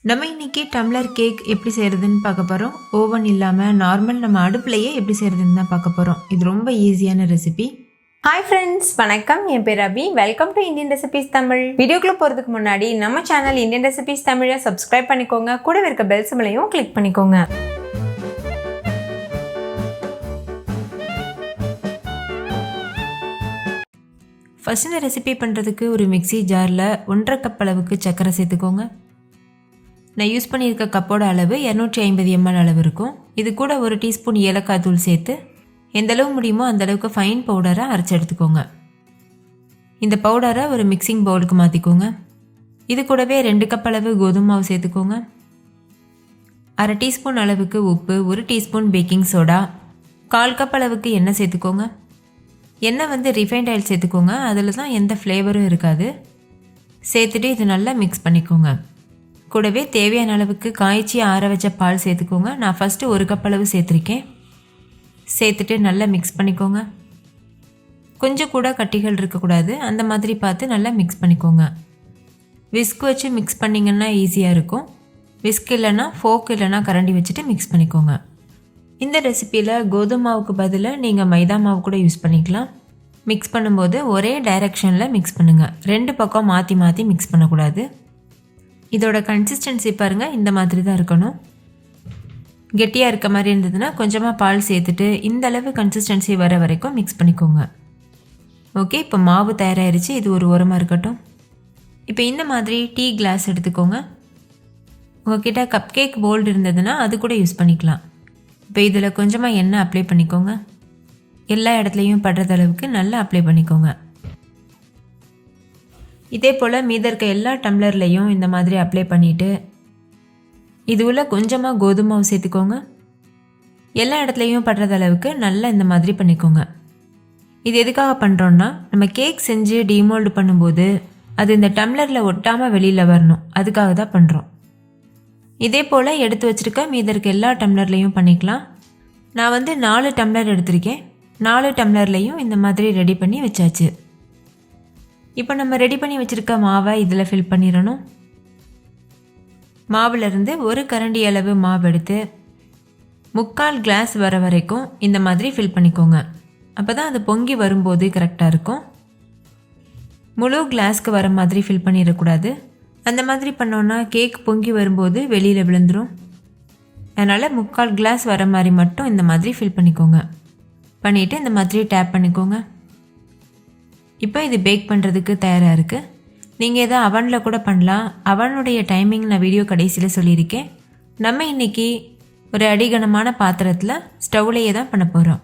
நம்ம இன்றைக்கி tumbler cake எப்படி செய்கிறதுன்னு பார்க்க போகிறோம். ஓவன் இல்லாமல் நார்மல் நம்ம அடுப்புலையே எப்படி செய்கிறதுன்னு தான் பார்க்க போகிறோம். இது ரொம்ப ஈஸியான ரெசிபி. ஹாய் ஃப்ரெண்ட்ஸ், வணக்கம். என் பேர் Abhi. Welcome to Indian recipes Tamil. வீடியோக்குள்ளே போகிறதுக்கு முன்னாடி நம்ம சேனல் இந்தியன் ரெசிபீஸ் தமிழை சப்ஸ்கிரைப் பண்ணிக்கோங்க. கூடவே இருக்க பெல் சிம்பலையும் கிளிக் பண்ணிக்கோங்க. ஃபஸ்ட் இந்த ரெசிபி பண்ணுறதுக்கு ஒரு மிக்சி ஜாரில் 1.5 கப் அளவுக்கு சர்க்கரை சேர்த்துக்கோங்க. நான் யூஸ் பண்ணியிருக்க கப்போட அளவு 250 ml அளவு இருக்கும். இது கூட 1 டீஸ்பூன் ஏலக்காய் தூள் சேர்த்து எந்தளவு முடியுமோ அந்தளவுக்கு ஃபைன் பவுடரை அரைச்சி எடுத்துக்கோங்க. இந்த பவுடரை ஒரு மிக்சிங் பவுலுக்கு மாற்றிக்கோங்க. இது கூடவே 2 கப் அளவு கோதுமை மாவு சேர்த்துக்கோங்க. 1/2 டீஸ்பூன் அளவுக்கு உப்பு, 1 டீஸ்பூன் பேக்கிங் சோடா, 1/4 கப் அளவுக்கு எண்ணெய் சேர்த்துக்கோங்க. எண்ணெய் ரிஃபைண்ட் ஆயில் சேர்த்துக்கோங்க. அதில் தான் எந்த ஃப்ளேவரும் இருக்காது. சேர்த்துட்டு இது நல்லா மிக்ஸ் பண்ணிக்கோங்க. கூடவே தேவையான அளவுக்கு காய்ச்சி ஆற வச்ச பால் சேர்த்துக்கோங்க. நான் ஃபஸ்ட்டு 1 கப் அளவு சேர்த்துருக்கேன். சேர்த்துட்டு நல்லா மிக்ஸ் பண்ணிக்கோங்க. கொஞ்சம் கூட கட்டிகள் இருக்கக்கூடாது, அந்த மாதிரி பார்த்து நல்லா மிக்ஸ் பண்ணிக்கோங்க. விஸ்க் வச்சு மிக்ஸ் பண்ணிங்கன்னா ஈஸியாக இருக்கும். விஸ்க் இல்லைன்னா ஃபோக் இல்லைன்னா கரண்டி வச்சுட்டு மிக்ஸ் பண்ணிக்கோங்க. இந்த ரெசிப்பியில் கோதுமை மாவுக்கு பதிலாக நீங்கள் மைதா மாவு கூட யூஸ் பண்ணிக்கலாம். மிக்ஸ் பண்ணும்போது ஒரே டைரெக்ஷனில் மிக்ஸ் பண்ணுங்கள். 2 பக்கம் மாற்றி மாற்றி மிக்ஸ் பண்ணக்கூடாது. இதோட கன்சிஸ்டன்சி பாருங்கள், இந்த மாதிரி தான் இருக்கணும். கெட்டியாக இருக்க மாதிரி இருந்ததுன்னா கொஞ்சமாக பால் சேர்த்துட்டு இந்த அளவு கன்சிஸ்டன்சி வர வரைக்கும் மிக்ஸ் பண்ணிக்கோங்க. ஓகே, இப்போ மாவு தயாராகிருச்சு. இது ஒரு ஓரமாக இருக்கட்டும். இப்போ இந்த மாதிரி டீ கிளாஸ் எடுத்துக்கோங்க. உங்கள்கிட்ட கப் கேக் போல்டு இருந்ததுன்னா அது கூட யூஸ் பண்ணிக்கலாம். இப்போ இதில் கொஞ்சமாக எண்ணெய் அப்ளை பண்ணிக்கோங்க. எல்லா இடத்துலையும் படுற அளவுக்கு நல்லா அப்ளை பண்ணிக்கோங்க. இதே போல் மீத இருக்க எல்லா டம்ளர்லையும் இந்த மாதிரி அப்ளை பண்ணிவிட்டு இது உள்ள கொஞ்சமாக கோதுமை மாவு சேர்த்துக்கோங்க. எல்லா இடத்துலையும் படுற அளவுக்கு நல்லா இந்த மாதிரி பண்ணிக்கோங்க. இது எதுக்காக பண்ணுறோன்னா, நம்ம கேக் செஞ்சு டிமோல்டு பண்ணும்போது அது இந்த டம்ளரில் ஒட்டாமல் வெளியில் வரணும். அதுக்காக தான் பண்ணுறோம். இதே போல் எடுத்து வச்சுருக்க மீத இருக்க எல்லா டம்ளர்லையும் பண்ணிக்கலாம். நான் 4 டம்ளர் எடுத்திருக்கேன். 4 டம்ளர்லையும் இந்த மாதிரி ரெடி பண்ணி வச்சாச்சு. இப்போ நம்ம ரெடி பண்ணி வச்சுருக்க மாவை இதில் ஃபில் பண்ணிடணும். மாவுலேருந்து 1 கரண்டி அளவு மாவு எடுத்து 3/4 கிளாஸ் வர வரைக்கும் இந்த மாதிரி ஃபில் பண்ணிக்கோங்க. அப்போ தான் அது பொங்கி வரும்போது கரெக்டாக இருக்கும். முழு கிளாஸ்க்கு வர மாதிரி ஃபில் பண்ணிடக்கூடாது. அந்த மாதிரி பண்ணோன்னா கேக் பொங்கி வரும்போது வெளியில் விழுந்துடும். அதனால் 3/4 கிளாஸ் வர மாதிரி மட்டும் இந்த மாதிரி ஃபில் பண்ணிக்கோங்க. பண்ணிவிட்டு இந்த மாதிரி டேப் பண்ணிக்கோங்க. இப்போ இது பேக் பண்ணுறதுக்கு தயாராக இருக்குது. நீங்கள் எதாவது அவனில் கூட பண்ணலாம். அவனுடைய டைமிங் நான் வீடியோ கடைசியில் சொல்லியிருக்கேன். நம்ம இன்றைக்கி ஒரு அடிகனமான பாத்திரத்தில் ஸ்டவ்லையே தான் பண்ண போகிறோம்.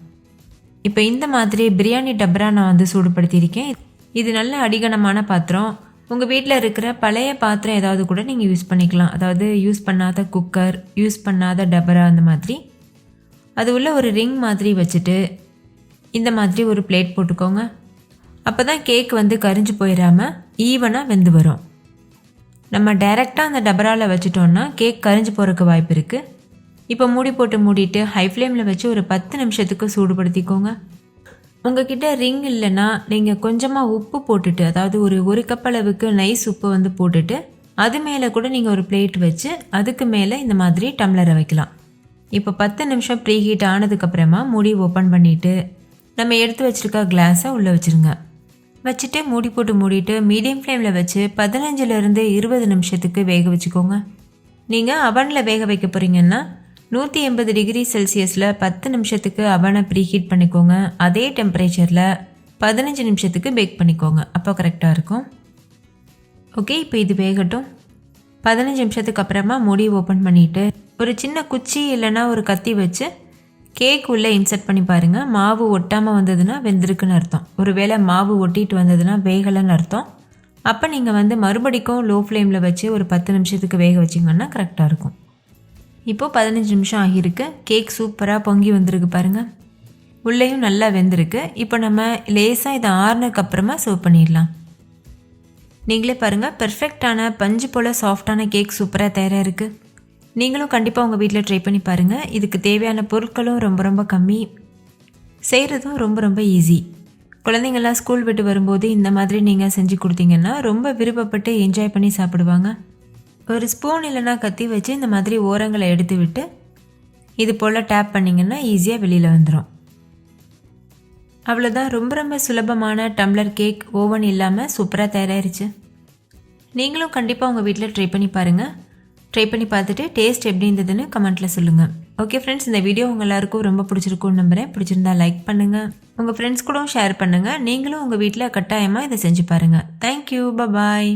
இப்போ இந்த மாதிரி பிரியாணி டப்பரா நான் சூடுபடுத்தியிருக்கேன். இது நல்ல அடிகனமான பாத்திரம். உங்கள் வீட்டில் இருக்கிற பழைய பாத்திரம் ஏதாவது கூட நீங்கள் யூஸ் பண்ணிக்கலாம். அதாவது யூஸ் பண்ணாத குக்கர், யூஸ் பண்ணாத டப்பரா, அந்த மாதிரி. அது உள்ள ஒரு ரிங் மாதிரி வச்சுட்டு இந்த மாதிரி ஒரு பிளேட் போட்டுக்கோங்க. அப்போ தான் கேக் கரிஞ்சு போயிடாமல் ஈவனாக வெந்து வரும். நம்ம டைரெக்டாக அந்த டபராவில் வச்சுட்டோன்னா கேக் கரிஞ்சு போகிறதுக்கு வாய்ப்பு இருக்குது. இப்போ மூடிட்டு ஹை ஃப்ளேமில் வச்சு ஒரு 10 நிமிஷத்துக்கு சூடுபடுத்திக்கோங்க. உங்ககிட்ட ரிங் இல்லைன்னா நீங்கள் கொஞ்சமாக உப்பு போட்டுட்டு, அதாவது ஒரு கப் அளவுக்கு நைஸ் உப்பு போட்டுட்டு அது மேலே கூட நீங்கள் ஒரு பிளேட் வச்சு அதுக்கு மேலே இந்த மாதிரி டம்ளரை வைக்கலாம். இப்போ 10 நிமிஷம் ப்ரீ ஹீட் ஆனதுக்கப்புறமா மூடி ஓப்பன் பண்ணிவிட்டு நம்ம எடுத்து வச்சுருக்க கிளாஸை உள்ளே வச்சுருங்க. வச்சுட்டு மூடிட்டு மீடியம் ஃப்ளேமில் வச்சு 15லேருந்து 20 நிமிஷத்துக்கு வேக வச்சுக்கோங்க. நீங்கள் அவனில் வேக வைக்க போகிறீங்கன்னா 180 டிகிரி செல்சியஸில் 10 நிமிஷத்துக்கு அவனை ப்ரீ ஹீட் பண்ணிக்கோங்க. அதே டெம்பரேச்சரில் 15 நிமிஷத்துக்கு பேக் பண்ணிக்கோங்க. அப்போ கரெக்டாக இருக்கும். ஓகே, இப்போ இது வேகட்டும். 15 நிமிஷத்துக்கு அப்புறமா மூடி ஓப்பன் பண்ணிவிட்டு ஒரு சின்ன குச்சி இல்லைன்னா ஒரு கத்தி வச்சு கேக் உள்ளே இன்சர்ட் பண்ணி பாருங்கள். மாவு ஒட்டாமல் வந்ததுன்னா வெந்திருக்குன்னு அர்த்தம். ஒருவேளை மாவு ஒட்டிட்டு வந்ததுன்னா வேகலைன்னு அர்த்தம். அப்போ நீங்கள் மறுபடிக்கும் லோ ஃப்ளேமில் வச்சு ஒரு 10 நிமிஷத்துக்கு வேக வச்சிங்கன்னா கரெக்டாக இருக்கும். இப்போது 15 நிமிஷம் ஆகியிருக்கு. கேக் சூப்பராக பொங்கி வந்திருக்கு பாருங்கள். உள்ளேயும் நல்லா வெந்திருக்கு. இப்போ நம்ம லேசாக இதை ஆறுனதுக்கப்புறமா சர்வ் பண்ணிடலாம். நீங்களே பாருங்கள், பெர்ஃபெக்டான பஞ்சு போல் சாஃப்டான கேக் சூப்பராக தயாராக இருக்குது. நீங்களும் கண்டிப்பாக உங்கள் வீட்டில் ட்ரை பண்ணி பாருங்கள். இதுக்கு தேவையான பொருட்களும் ரொம்ப கம்மி, செய்கிறதும் ரொம்ப ஈஸி. குழந்தைங்கள்லாம் ஸ்கூல் விட்டு வரும்போது இந்த மாதிரி நீங்கள் செஞ்சு கொடுத்தீங்கன்னா ரொம்ப விருப்பப்பட்டு என்ஜாய் பண்ணி சாப்பிடுவாங்க. ஒரு ஸ்பூன் இல்லைனா கத்தி வச்சு இந்த மாதிரி ஓரங்களை எடுத்து விட்டு இது போல் டேப் பண்ணிங்கன்னா ஈஸியாக வெளியில் வந்துடும். அவ்வளோதான், ரொம்ப ரொம்ப சுலபமான டம்ளர் கேக் ஓவன் இல்லாமல் சூப்பராக தயாராகிருச்சு. நீங்களும் கண்டிப்பாக உங்கள் வீட்டில் ட்ரை பண்ணி பாருங்கள். ட்ரை பண்ணி பார்த்துட்டு டேஸ்ட் எப்படி இருந்ததுன்னு கமெண்ட்டில் சொல்லுங்கள். ஓகே ஃப்ரெண்ட்ஸ், இந்த வீடியோ உங்கள் எல்லாருக்கும் ரொம்ப பிடிச்சிருக்குன்னு நம்புகிறேன். பிடிச்சிருந்தா லைக் பண்ணுங்கள், உங்கள் ஃப்ரெண்ட்ஸ் கூடவும் ஷேர் பண்ணுங்கள். நீங்களும் உங்கள் வீட்டில் கட்டாயமாக இதை செஞ்சு பாருங்கள். தேங்க்யூ, பாய்.